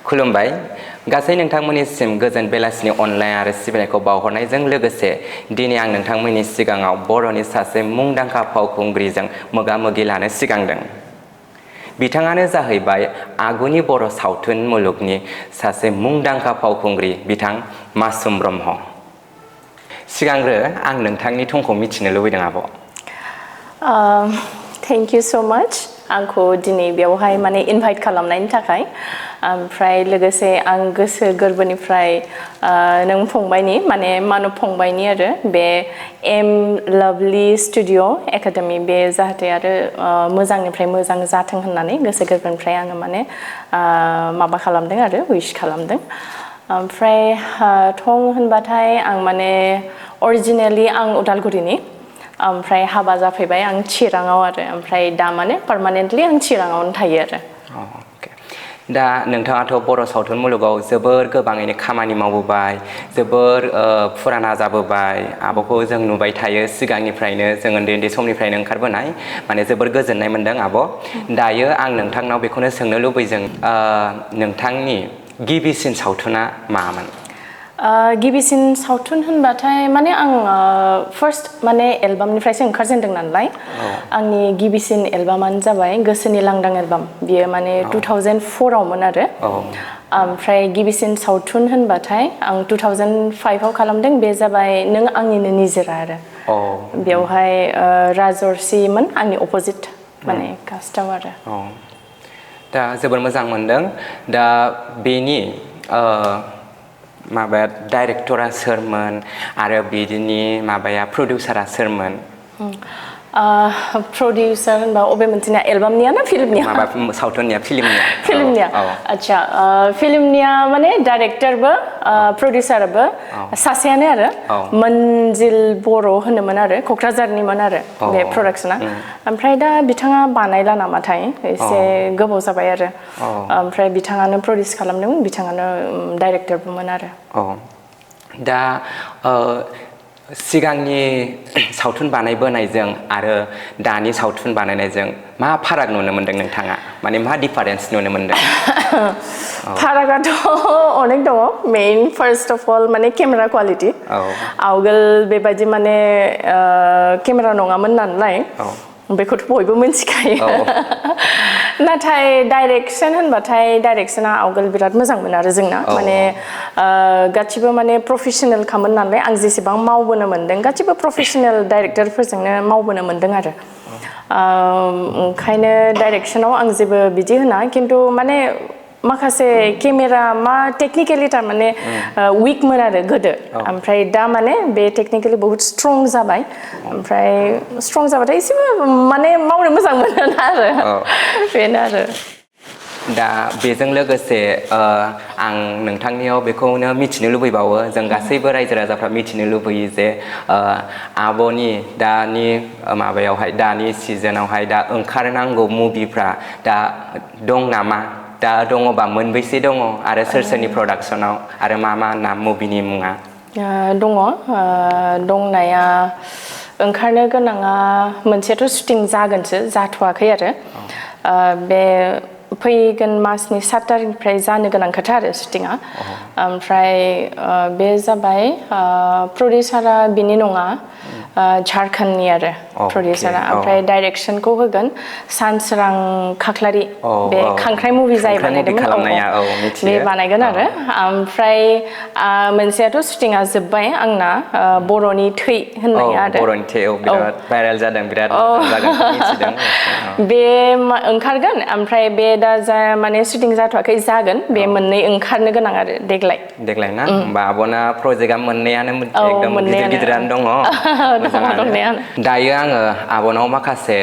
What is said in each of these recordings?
खुलुमबाय गासै नोंथांमोननिसिम गोजोन बेलासिनि अननाय आरो सिबिनायखौ बावहरनायजों लोगोसे दिनै आं नोंथांमोननि सिगाङाव बर'नि सासे मुंदांखा फावखुंग्रिजों मोगा मोगि लानो सिगांदों। बिथाङानो जाहैबाय आगुनि बर' सावथुन मुलुगनि सासे मुंदांखा फावखुंग्रि बिथां मासुम ब्रह्म। सिगांग्रो आं नोंथांनि थंखौ मिथिनो लुबैदों आब'। थेंक इउ सो माच आंखौ दिनै बेवहाय माने इनभाइट खालामनायनि थाखाय। ओमफ्राय लोगोसे आं गोसो गोरबोनिफ्राय नों फंबायनि माने मानब फंबायनि आरो बे एम लाभलि स्टुडिअ एकाडेमि बे जाहाथे आरो मोजांनिफ्राय मोजां जाथों होननानै गोसो गोरबोनिफ्राय आङो माने माबा खालामदों आरो उइश खालामदों। ओमफ्राय थं होनबाथाय आं माने अरिजिनेलि आं उदालगुरिनि ओमफ्राय हाबा जाफैबाय आं चिराङाव आरो ओमफ्राय दा माने पार्मानेन्टलि आं चिराङावनो थायो आरो। दा नोंथाङाथ' बर' सावथुन मुलुगाव जोबोर गोबाङैनो खामानि मावबोबाय, जोबोर फुराना जाबोबाय, आब'खौ जों नुबाय थायो सिगांनिफ्रायनो जों उन्दै उन्दै समनिफ्रायनो ओंखारबोनाय माने जोबोर गोजोननाय मोन्दों आब'। दायो आं नोंथांनाव बेखौनो सोंनो लुबैदों नोंथांनि गिबिसिन सावथुना मामोन? गिबिसिन सावथुन होनबाथाय माने आं फार्स्ट माने एलबामनिफ्रायसो ओंखारजेनदों नालाय आंनि गिबिसिन एलबामानो जाबाय गोसोनि लांदां एलबाम। बियो माने 2004आवमोन आरो। ओमफ्राय गिबिसिन सावथुन होनबाथाय आं 2005आव खालामदों, बे जाबाय नों आंनिनो निजोरा आरो। बेवहाय राजर्षिमोन आंनि अपोजिट माने कास्टआव आरो। दा जोबोर मोजां मोनदों। दा बेनि माबाया डाइरेक्टरा सोरमोन आरो बिदिनि माबाया प्रडिउसारा सोरमोन? प्रडिउसार होनबा अबे मोनसेनिया एलबामनिया ना फिल्मनिया? माबा सावथुननिया फिल्मनिया। फिल्मनिया आच्छा फिल्मनिया माने डाइरेक्टरबो प्रडिउसारबो सासेयानो आरो मोनजिल बर' होनोमोन आरो क'क्राझारनिमोन आरो बे प्रडाक्सना। ओमफ्राय दा बिथाङा बानायला नामाथाय एसे गोबाव जाबाय आरो। ओमफ्राय बिथाङानो प्रडिउस खालामदोंमोन, बिथाङानो डाइरेक्टरबोमोन आरो। दा सिगांनि सावथुन बानायबोनायजों आरो दानि सावथुन बानायनायजों मा फाराग नुनो मोनदों नोंथाङा? माने मा डिफारेन्स नुनो मोनदों? फारागाथ' अनेक दङ। मेइन फार्स्ट अफ अल माने केमेरा क्वालिटि। आवगोल बेबायदि माने केमेरा नङामोन नालाय बेखौथ' बयबो मिथिखायो। नाथाय डाइरेक्सन होनबाथाय डाइरेक्सना आवगोल बिराद मोजांमोन आरो जोंना माने गासिबो माने प्रफेसनेल खामोन नालाय आं जेसेबां मावबोनो मोन्दों गासिबो प्रफेसनेल डाइरेक्टरफोरजोंनो मावबोनो मोन्दों आरो। ओंखायनो डाइरेक्सनाव आं जेबो बिदि होना, खिन्थु माने माखासे केमेरा मा टेक्निकेलि थारमाने उइकमोन आरो गोदो। ओमफ्राय दा माने बे टेक्निकेलि बहुत स्ट्रं जाबाय। ओमफ्राय स्ट्रं जाबाथाय एसेबो माने मावनो मोजां मोनो आरो बेनो आरो। दा बेजों लोगोसे आं नोंथांनियाव बेखौनो मिथिनो लुबैबावो, जों गासैबो रायजो राजाफ्रा मिथिनो लुबैयो जे आब'नि दानि माबायावहाय दानि सिजोनावहाय दा ओंखारनांगौ मुभिफ्रा दा दं नामा? दा दङबा मोनबैसे दङ आरो सोर सोरनि प्रडाक्सनाव आरो मा मा नाम मुभिनि मुङा? दङ दंनाया ओंखारनो गोनाङा मोनसेयाथ' शुटिं जागोनसो, जाथ'वाखै आरो। बे फैगोन मासनि 7 तारिखनिफ्राय जानो गोनां खोथा आरो शुटिंआ। ओमफ्राय बे जाबाय प्रडिउसारा बिनि नङा झारखन्डनि आरो प्रडिउसारा। ओमफ्राय डाइरेक्सनखौ होगोन सानसोरां खाख्लारि, बे खांख्राइ मुभि जाय बानायदोंमोन बे बानायगोन आरो। ओमफ्राय मोनसेयाथ' शुटिंआ जोब्बाय आंना बर'नि थै होननाया आरो। बर'नि थै बिराद भाइरेल जादों, बिराद जागोन मिथिदों। बे ओंखारगोन, ओमफ्राय बे दा जा माने शुटिं जाथ'वाखै जागोन, बे मोननै ओंखारनो गोनां आरो देग्लाय। देग्लाय ना? होमबा आब'ना प्रजेक्टआ मोननैयानो एकदम गिदिर गिदिरानो दङ। दायो आङो आब'नाव माखासे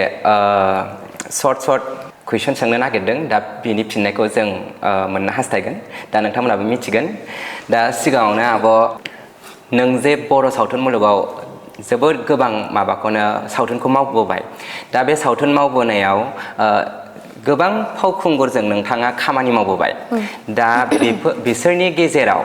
सर्ट कुइसन सोंनो नागिरदों, दा बिनि फिननायखौ जों मोननो हास्थायगोन, दा नोंथांमोनाबो मिथिगोन। दा सिगाङावनो आब' नों जे बर' सावथुन मुलुगाव जोबोद गोबां माबाखौनो सावथुनखौ मावबोबाय, दा बे सावथुन मावबोनायाव गोबां फावखुंगुरजों नोंथाङा खामानि मावबोबाय। दा बिसोरनि गेजेराव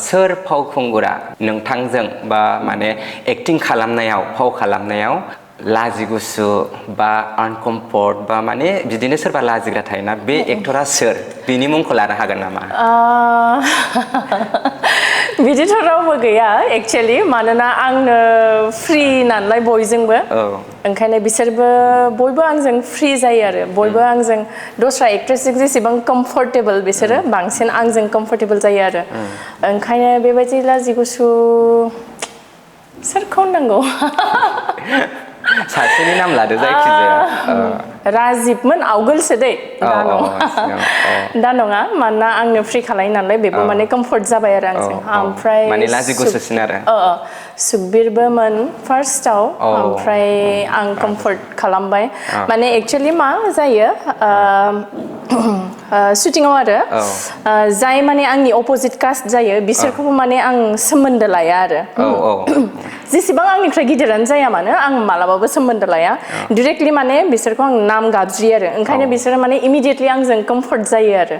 सोर फावखुंगुरा नोंथांजों बा माने एक्टिं खालामनायाव फाव खालामनायाव लाजिगुसु बा आनकम्फर्ट बा माने बिदिनो सोरबा लाजिग्रा थायोना बे एक्टरा सोर बिनि मुंखौ लानो हागोन नामा बिदिथ' रावबो गैया एक्चुअली मानोना आंनो फ्रि नालाय बयजोंबो ओंखायनो बिसोरबो बयबो आंजों फ्रि जायो आरो बयबो आंजों दस्रा एक्ट्रेसजों जेसेबां कम्फर्टेबल बिसोरो बांसिन आंजों कम्फर्टेबल जायो आरो ओंखायनो बेबायदि लाजिगुसु सोरखौ नांगौ सासेनि नाम लादो जायखिजाया राजिबमोन आवगोलसो दै दा नङा मानोना आंनो फ्रि खालायो नालाय बेबो माने कम्फर्ट जाबाय आरो आंजों ओमफ्राय माने लाजिगुसुसिन आरो सुकबिरबोमोन फार्स्टआव ओमफ्राय आं कम्फर्ट खालामबाय माने एक्चुअलि मा जायो शुटिंआव आरो जाय माने आंनि अपोजिट कास्ट जायो बिसोरखौबो माने आं सोमोन्दो लाया आरो जेसेबां आंनिफ्राय गिदिरानो जाया मानो आं मालाबाबो सोमोन्दो लाया डाइरेक्टली माने बिसोरखौ आं नाम गाबज्रियो आरो ओंखायनो बिसोरो माने इमिडिएटली आंजों कम्फर्ट जायो आरो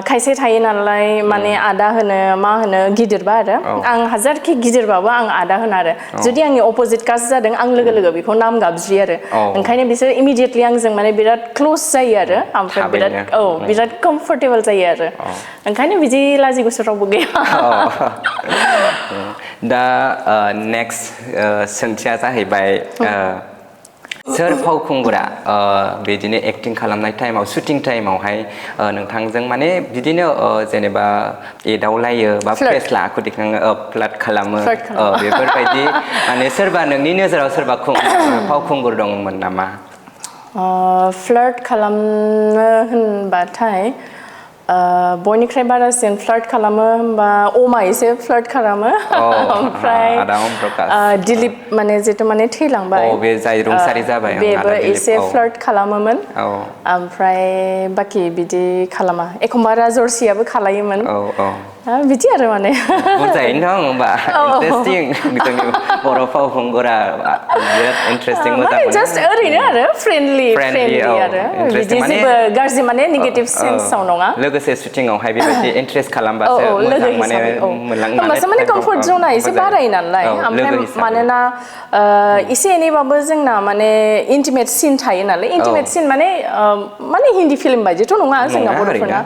खायसे थायो नालाय माने आदा होनो मा होनो गिदिरबा आरो आं हाजारखि गिदिरबाबो आं आदा होनो आरो जुदि आंनि अपोजिट कास्ट जादों आं लोगो लोगो बेखौ नाम गाबज्रियो आरो ओंखायनो बिसोर इमिडिएटली आंजों माने बिराद क्लोज जायो आरो ओमफ्राय बिराद कम्फर्टेबल जायो आरो ओंखायनो बिदि लाजिगुसु रावबो गैया दा नेक्स्ट सोंथिया जाहैबाय सोर फावखुंगुरा बिदिनो एक्टिं खालामनाय टाइमाव शुटिं टाइमावहाय नोंथांजों माने बिदिनो जेनेबा एदावलायो बा फेस्ला आखु दिखाङो फ्लार्ट खालामो बेफोरबायदि माने सोरबा नोंनि नोजोराव सोरबा फावखुंगुर दंमोन नामा फ्लार्ट खालामनो होनबाथाय बयनिख्रुइ बारासिन फ्लार्ट खालामो होनबा अमा एसे फ्लार्ट खालामो ओमफ्राय दिलीप माने जितु माने थैलांबाय बे जाय रुंसारि जाबाय बेबो एसे फ्लार्ट खालामोमोन ओमफ्राय बाखि बिदि खालामा एखमबा राजर्षियाबो खालायोमोन बिदि आरो माने बुरजायैनो दं होनबा इन्टारेस्टिं जोंनि बर' फावखुंगुरा बिराद इन्टारेस्टिं मोजां मोनो जास्ट ओरैनो आरो फ्रेन्डलि आरो बिदि जेबो गाज्रि माने नेगेटिभ सेन्सआव नङा लोगोसे शुटिंआवहाय बेबायदि इन्ट्रेस्ट खालामबासो मोजां माने होमबासो माने कम्फर्ट जोना एसे बारायो नालाय ओमफ्राय मानोना एसे एनैबाबो जोंना माने इन्टिमेट सिन थायो नालाय इन्टिमेट सिन माने हिन्दी फिल्म बायदिथ' नङा जोंना बर'फोरना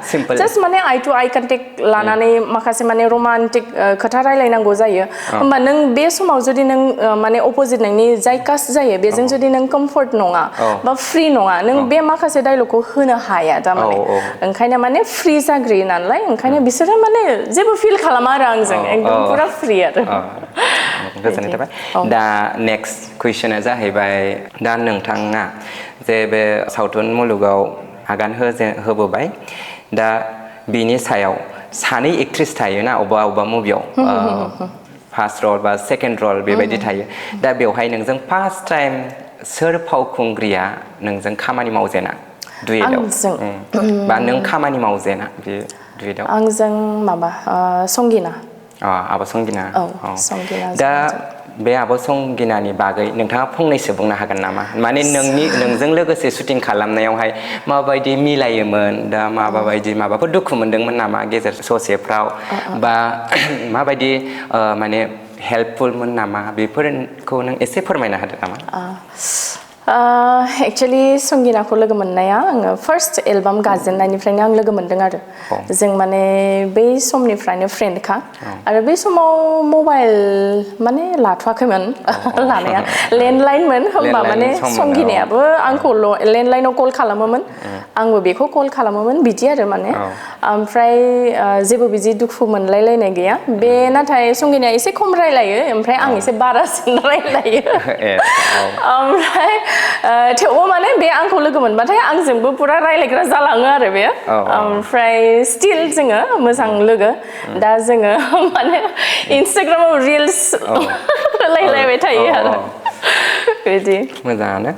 जास्ट माने आइ टु आइ कन्टेक्ट लानानै माखासे माने रमान्टिक खोथा रायलायनांगौ जायो होमबा नों बे समाव जुदि नों माने अपोजिट नोंनि जाय कास्ट जायो बेजों जुदि नों कम्फर्ट नङा बा फ्रि नङा नों बे माखासे डायलगखौ होनो हाया थारमाने ओंखायनो माने फ्रि जाग्रोयो नालाय ओंखायनो बिसोरो माने जेबो फिल खालामा आरो आंजों एकदम पुरा फ्रि आरो गोजोननाय थाबाय दा नेक्स्ट कुइसना जाहैबाय दा नोंथाङा जे बे सावथुन मुलुगाव आगान होबोबाय दा बिनि सायाव सानै एक्ट्रेस थायोना अबेबा मुभियाव फार्स्ट रल बा सेकेन्ड रल बेबायदि थायो दा बेवहाय नोंजों फार्स्ट टाइम सोर फावखुंग्रिया नोंजों खामानि मावजेना दुएटआव बा नों खामानि मावजेना बे दुएटआव आंजों माबा संगिना आब' संगिना संगिना दा बे आब' संगिनानि बागै नोंथाङा फंनैसो बुंनो हागोन नामा माने नोंजों लोगोसे शुटिं खालामनायावहाय माबायदि मिलायोमोन दा माबाफोर दुखु मोनदोंमोन नामा गेजेर ससेफ्राव बा माबायदि माने हेल्पफुलमोन नामा बेफोरखौ नों एसे फोरमायना होदो नामा एक्चुअली संगिनाखौ लोगो मोननाया आङो फार्स्ट एलबाम गाजेननायनिफ्रायनो आं लोगो मोनदों आरो जों माने बै समनिफ्रायनो फ्रेन्डखा आरो बै समाव मबाइल माने लाथ'वाखैमोन लानाया लेन्डलाइनमोन होमबा माने संगिनायाबो आंखौ लेन्डलाइनाव कल खालामोमोन आंबो बेखौ कल खालामोमोन बिदि आरो माने ओमफ्राय जेबो बिदि दुखु मोनलायलायनाय गैया बे नाथाय संगिनाया एसे खम रायलायो ओमफ्राय आं एसे बारासिन रायलायो ओमफ्राय थेवबो माने बे आंखौ लोगो मोनबाथाय आंजोंबो पुरा रायलायग्रा जालाङो आरो बे ओमफ्राय स्टिल जोङो मोजां लोगो दा जोङो माने इन्स्टाग्रामाव रिल्स होलायलायबाय थायो आरो बिदि मोजाङानो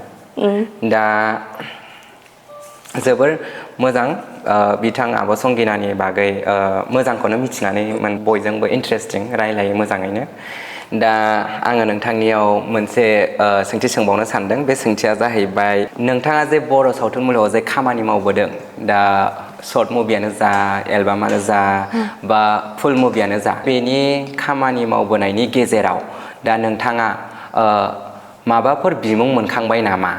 दा जोबोर मोजां बिथां आब' संगिनानि बागै मोजांखौनो मिथिनानै बयजोंबो इन्टारेस्टिं रायलायो मोजाङैनो दा आङो नोंथांनियाव मोनसे सोंथि सोंबावनो सानदों बे सोंथिया जाहैबाय नोंथाङा जे बर' सावथुन मुलुगाव जे खामानि मावबोदों दा शर्ट मुभियानो जा एलबामानो जा बा फुल मुभियानो जा बेनि खामानि मावबोनायनि गेजेराव दा नोंथाङा माबाफोर बिमुं मोनखांबाय नामा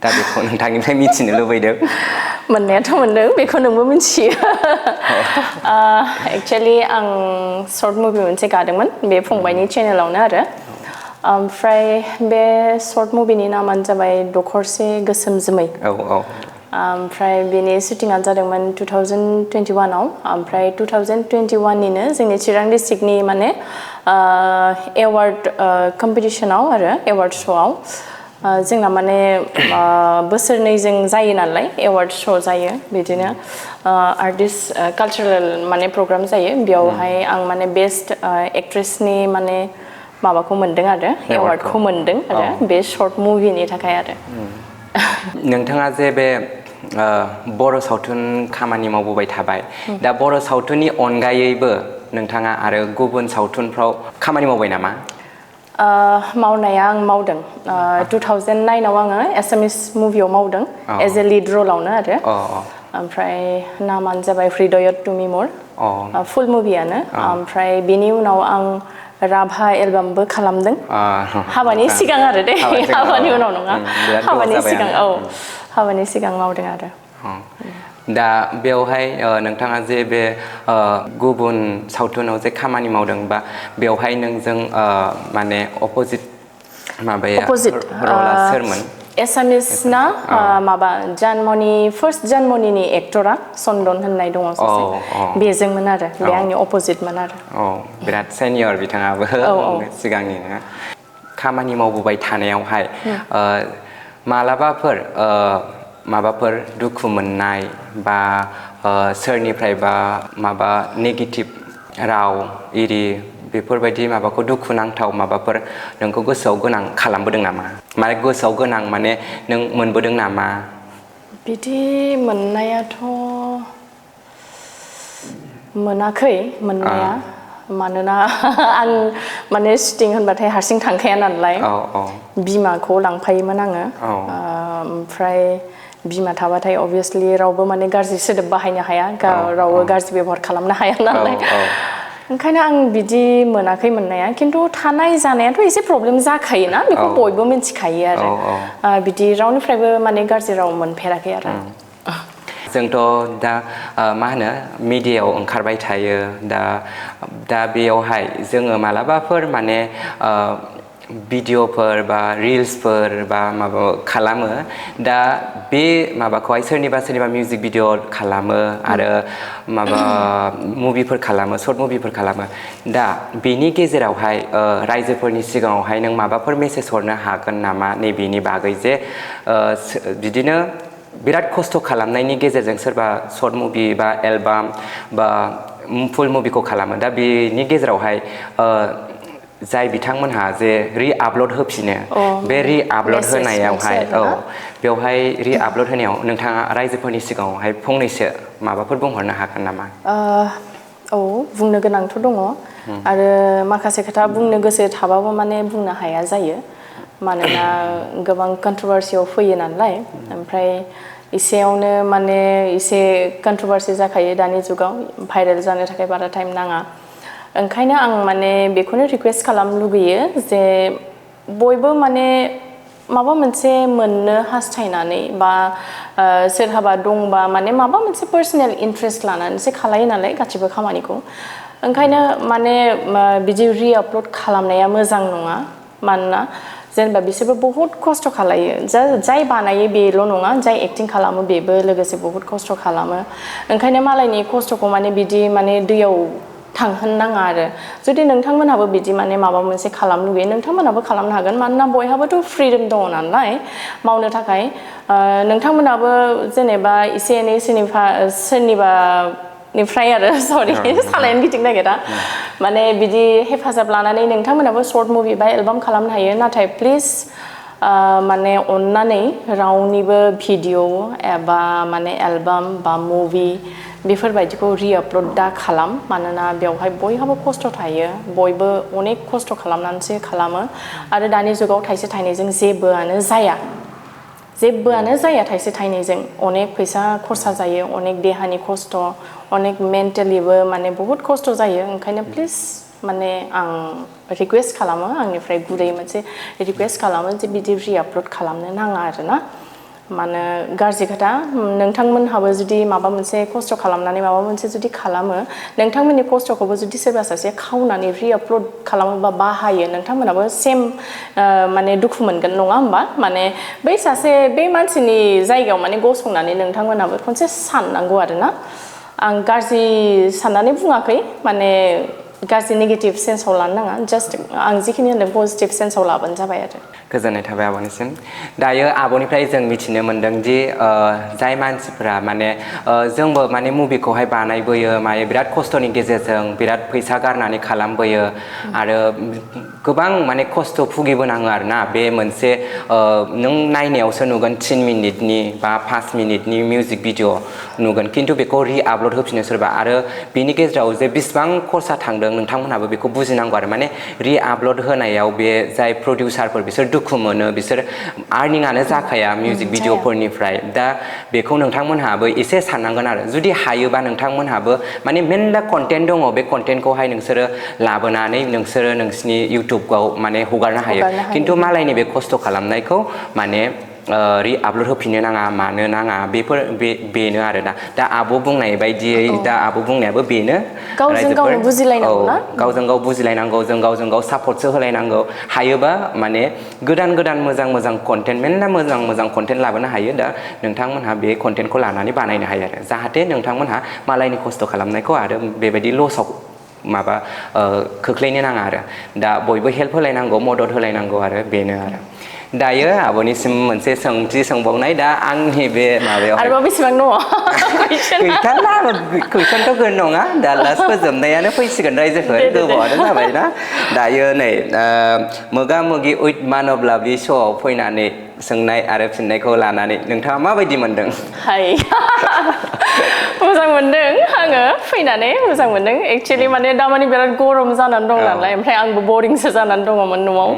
दा बेखौ नोंथांनिफ्राय मिथिनो लुबैदों मोननायाथ' मोनदों बेखौ नोंबो मिथियो एक्चुअली आं सर्ट मुभि मोनसे गादोंमोन बे फंबायनि चेनेलावनो आरो ओमफ्राय बे सर्ट मुभिनि नामानो जाबाय दखरसे गोसोम जोमै ओमफ्राय बेनि शुटिंआ जादोंमोन 2021 आव ओमफ्राय 2021 निनो जोंनि चिरां डिस्ट्रिक्टनि माने एवार्ड कम्पिटिशनाव आरो एवार्ड श'आव जोंना माने बोसोरनैजों जायो नालाय एवार्ड श' जायो बिदिनो आर्टिस्ट कालचारेल माने प्रग्राम जायो बेयावहाय आं माने बेस्ट एक्ट्रेसनि माने माबाखौ मोनदों आरो एवार्डखौ मोनदों आरो बे सर्ट मुभिनि थाखाय आरो नोंथाङा जे बे बर' सावथुन खामानि मावबोबाय थाबाय दा बर' सावथुननि अनगायैबो नोंथाङा आरो गुबुन सावथुनफ्राव खामानि मावबाय नामा मावनाया आं मावदों 2009 आव आङो एसामिस मुभियाव मावदों एज ए लिड रलावनो आरो ओमफ्राय नामानो जाबाय हृदयत तुमि मोर फुल मुभियानो ओमफ्राय बेनि उनाव आं राभा एलबामबो खालामदों हाबानि सिगां आरो दे हाबानि उनाव नङा हाबानि सिगां हाबानि सिगां मावदों आरो दा बेवहाय नोंथाङा जे बे गुबुन सावथुनाव जे खामानि मावदों बा बेवहाय नोंजों माने अपोजिट माबाया रला सोरमोन एसामिसना माबा जानमनि फार्स्ट जानमनिनि एक्टरा चन्दन होननाय दङ सासे बेजोंमोन आरो बे आंनि अपोजिटमोन आरो बिराद सेनियर बिथाङाबो सिगांनिनो खामानि मावबोबाय थानायावहाय माबाफोर दुखु मोननाय बा सोरनिफ्रायबा माबा नेगेटिभ राव इरि बेफोरबायदि माबाखौ दुखुनांथाव माबाफोर नोंखौ गोसोआव गोनां खालामबोदों नामा माने गोसोआव गोनां माने नों मोनबोदों नामा बिदि मोननायाथ' मोनाखै मोननाया मानोना आं माने शुटिं होनबाथाय हारसिं थांखाया नालाय बिमाखौ लांफायोमोन आङो ओमफ्राय बिमा थाबाथाय अबभियासलि रावबो माने गाज्रि सोदोब बाहायनो हाया रावबो गाज्रि बेबहार खालामनो हाया नालाय ओंखायनो आं बिदि मोनाखै मोननाया खिन्थु थानाय जानायाथ' एसे प्रब्लेम जाखायोना बेखौ बयबो मिथिखायो आरो बिदि रावनिफ्रायबो माने गाज्रि राव मोनफेराखै आरो जोंथ' दा मा होनो मिडियायाव ओंखारबाय थायो दा बेयावहाय जोङो मालाबाफोर माने भिडिअफोर बा रिल्सफोर बा माबा खालामो दा बे माबाखौहाय सोरनिबा मिउजिक भिडिअ खालामो आरो माबा मुभिफोर खालामो सर्ट मुभिफोर खालामो दा बेनि गेजेरावहाय रायजोफोरनि सिगाङावहाय नों माबाफोर मेसेज हरनो हागोन नामा नैबेनि बागै जे बिदिनो बिराद खस्थ' खालामनायनि गेजेरजों सोरबा सर्ट मुभि बा एलबाम बा फुल मुभिखौ खालामो दा बेनि गेजेरावहाय जाय बिथांमोनहा जे रि-आपल'ड होफिनो बे रि-आपल'ड होनायावहाय बेवहाय रि-आपल'ड होनायाव नोंथाङा रायजोफोरनि सिगाङावहाय फंनैसो माबाफोर बुंहरनो हागोन नामा बुंनो गोनांथ' दङ आरो माखासे खोथा बुंनो गोसो थाबाबो माने बुंनो हाया जायो मानोना गोबां कन्ट्रभार्सियाव फैयो नालाय ओमफ्राय इसेयावनो माने इसे कन्ट्रभार्सि जाखायो दानि जुगाव भाइरेल जानो थाखाय बारा टाइम नाङा ओंखायनो आं माने बेखौनो रिक्वेस्ट खालामनो लुगैयो जे बयबो माने माबा मोनसे मोननो हास्थायनानै बा सोरहाबा दंबा माने माबा मोनसे पार्सनेल इन्ट्रेस्ट लानानैसो खालायो नालाय गासिबो खामानिखौ ओंखायनो माने बिदि रि-आपल'ड खालामनाया मोजां नङा मानोना जेनेबा बिसोरबो बहुत खस्थ' खालायो जाय बानायो बेल' नङा जाय एक्टिं खालामो बेबो लोगोसे बहुत खस्थ' खालामो ओंखायनो मालायनि खस्थ'खौ माने बिदि माने दैयाव थांहोनो नाङा आरो जुदि नोंथांमोनहाबो बिदि माने माबा मोनसे खालामनो लुगैयो नोंथांमोनहाबो खालामनो हागोन मानोना बयहाबोथ' फ्रिदम दङ नालाय मावनो थाखाय नोंथांमोनहाबो जेनेबा एसे एनै सोरनिबानिफ्राय आरो सरि सालायानो गिदिंनो नागिरा माने बिदि हेफाजाब लानानै नोंथांमोनहाबो सर्ट मुभि बा एलबाम खालामनो हायो नाथाय प्लिज माने अन्नानै रावनिबो भिडिअ एबा माने एलबाम बा मुभि बेफोरबायदिखौ रि-आपल'ड दा खालाम मानोना बेवहाय बयहाबो खस्थ' थायो बयबो अनेक खस्थ' खालामनानैसो खालामो आरो दानि जुगाव थाइसे थाइनैजों जेबोआनो जाया थाइसे थाइनैजों अनेक फैसा खरसा जायो अनेक देहानि खस्थ' अनेक मेन्टेलिबो माने बहुत खस्थ' जायो ओंखायनो प्लिज माने आं रिक्वेस्ट खालामो आंनिफ्राय गुरै मोनसे रिक्वेस्ट खालामो जे बिदि रि-आपल'ड खालामनो नाङा आरोना मानो गाज्रि खोथा नोंथांमोनहाबो जुदि माबा मोनसे खस्थ' खालामनानै माबा मोनसे जुदि खालामो नोंथांमोननि खस्थ'खौबो जुदि सोरबा सासे खावनानै रि-आपल'ड खालामोबा बाहायो नोंथांमोनाबो सेम माने दुखु मोनगोन नङा होमबा माने बै सासे बे मानसिनि जायगायाव माने गसंनानै नोंथांमोनाबो खनसे साननांगौ आरोना आं गाज्रि साननानै बुङाखै माने गाज्रि नेगेटिभ सेन्सआव लानो नाङा जास्ट आं जिखिनि होनदों पजिटिभ सेन्सआव लाबानो जाबाय आरो गोजोननाय थाबाय आब'निसिम दायो आब'निफ्राय जों मिथिनो मोनदों दि जाय मानसिफोरा माने जोंबो माने मुभिखौहाय बानायबोयो माने बिराद खस्थ'नि गेजेरजों बिराद फैसा गारनानै खालामबोयो आरो गोबां माने खस्थ' भुगिबोनाङो आरोना बे मोनसे नों नायनायावसो नुगोन 3 मिनिटनि बा 5 मिनिटनि मिउजिक भिडिअ नुगोन खिन्थु बेखौ रि-आपल'ड होफिनो सोरबा आरो बिनि गेजेराव जे बिसिबां खरसा थांदों नोंथांमोनहाबो बेखौ बुजिनांगौ आरो माने रि-आपल'ड होनायाव बे जाय प्रडिउसारफोर बिसोर दुखु मोनो बिसोर आर्निंआनो जाखाया मिउजिक भिडिअफोरनिफ्राय दा बेखौ नोंथांमोनहाबो एसे साननांगोन आरो जुदि हायोबा नोंथांमोनहाबो माने मेरला कन्टेन्ट दङ बे कन्टेन्टखौहाय नोंसोरो लाबोनानै नोंसोरो नोंसिनि इउटुबाव माने हगारनो हायो खिन्थु मालायनि बे खस्थ' खालामनायखौ माने रि-आपल'ड होफिननो नाङा मानो नाङा बेनो आरोना दा आब' बुंनाय बायदियै दा आब' बुंनायाबो बेनो गावजों गावनो बुजिलायनांगौ ना गावजों गाव बुजिलायनांगौ जों गावजों गाव सापर्टसो होलायनांगौ हायोबा माने गोदान मोजां कन्टेन्ट मेरला मोजां कन्टेन्ट लाबोनो हायो दा नोंथांमोनहा बे कन्टेन्टखौ लानानै बानायनो हायो आरो जाहाथे नोंथांमोनहा मालायनि खस्थ' खालामनायखौ आरो बेबायदि लसआव माबा खोख्लैनो नाङा आरो दा बयबो हेल्प होलायनांगौ मदद होलायनांगौ आरो बेनो आरो दायो आब'निसिम मोनसे सोंथि सोंबावनाय दा आंनि बे माबायाव आरोबाव बेसेबां दङ कुइसनथ' गोन नङा दा लास्ट फोजोबनायानो फैसिगोन रायजोफोर गोबावानो जाबायना दायो नै मोगा-मोगि उइथ मानब लाभलि श'आव फैनानै सोंनाय आरो फिननायखौ लानानै नोंथाङा माबायदि मोनदों हाय मोजां मोनदों आङो फैनानै मोजां मोनदों एक्चुअलि माने दामानि बिराद गरम जानानै दं नालाय ओमफ्राय आंबो बरिंसो जानानै दङमोन न'आव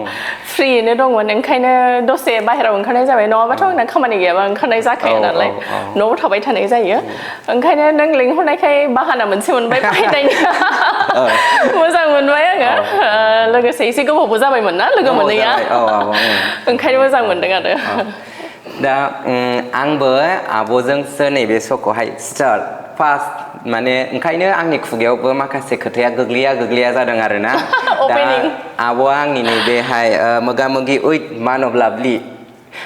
फ्रियैनो दंमोन ओंखायनो दसे बाहेरायाव ओंखारनाय जाबाय नङाबाथ' आंना खामानि गैयाबा ओंखारनाय जाखाया नालाय न'आव थाबाय थानाय जायो ओंखायनो नों लिंहरनायखाय बाहाना मोनसे मोनबाय फैनायनि मोजां मोनबाय आङो लोगोसे एसे गोबावबो जाबायमोन ना लोगो मोनैया ओंखायनो मोजां मोनदों आरो दा आंबो आब'जोंसो नैबे श'खौहाय स्टार्ट फार्स्ट माने ओंखायनो आंनि खुगायावबो माखासे खोथाया गोग्लैया जादों आरोना दा आब'आ आंनि नैबेहाय मोगा-मोगि उइथ मानब लाभलि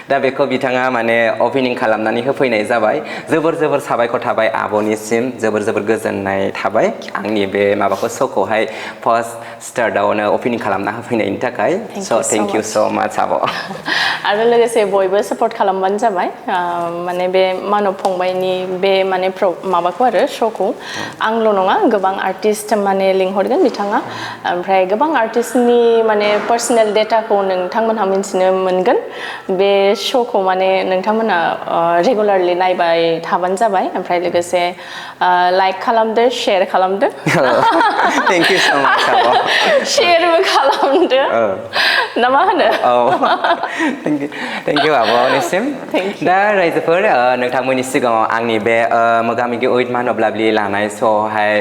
दा बेखौ बिथाङा माने अपेनिं खालामनानै होफैनाय जाबाय जोबोर साबायखर थाबाय आब'निसिम जोबोर गोजोननाय थाबाय आंनि बे माबाखौ श'खौहाय फार्स्ट स्टार्टआवनो अपेनिं खालामना होफैनायनि थाखाय थेंक इउ स' माच आब' आरो लोगोसे बयबो सापर्ट खालामबानो जाबाय माने बे मानब फंबायनि बे माने माबाखौ आरो श'खौ आंल' नङा गोबां आर्टिस्ट माने लिंहरगोन बिथाङा ओमफ्राय गोबां आर्टिस्टनि माने पार्सनेल डेटाखौ नोंथांमोनहा मिन्थिनो मोनगोन बे श'खौ माने नोंथांमोना रेगुलारलि नायबाय थाबानो जाबाय ओमफ्राय लोगोसे लाइक खालामदो शेयार खालामदो थेंक इउ स' माच आब' शेयारबो खालामदो ना मा होनो थेंक इउ आब'निसिम दा रायजोफोर नोंथांमोननि सिगाङाव आंनि बे मोगा-मोगि उइथ मानब लाभलि लानाय श'आवहाय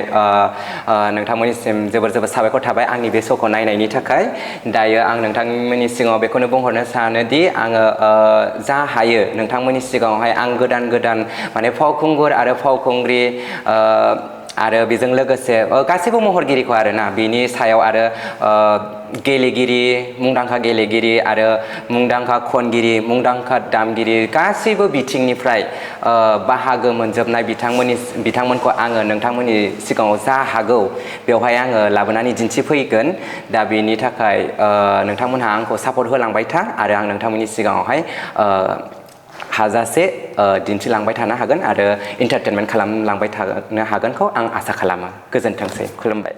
नोंथांमोननिसिम जोबोर साबायखर थाबाय आंनि बे श'खौ नायनायनि थाखाय दायो आं नोंथांमोननि सिगाङाव बेखौनो बुंहरनो सानोदि आङो जा हायो नोंथांमोननि सिगाङावहाय आं गोदान माने फावखुंगुर आरो फावखुंग्रि आरो बेजों लोगोसे गासैबो महरगिरिखौ आरोना बिनि सायाव आरो मुंदांखा गेलेगिरि आरो मुंदांखा खनगिरि मुंदांखा दामगिरि गासैबो बिथिंनिफ्राय बाहागो मोनजोबनाय बिथांमोनखौ आङो नोंथांमोननि सिगाङाव जा हागौ बेवहाय आङो लाबोनानै दिन्थिफैगोन दा बेनि थाखाय नोंथांमोनहा आंखौ सापर्ट होलांबाय था आरो आं नोंथांमोननि सिगाङावहाय हाजासे दिन्थिलांबाय थानो हागोन आरो एन्टारटेनमेन्ट खालामलांबाय थानो हागोनखौ आं आसा खालामो गोजोनथोंसै खुलुमबाय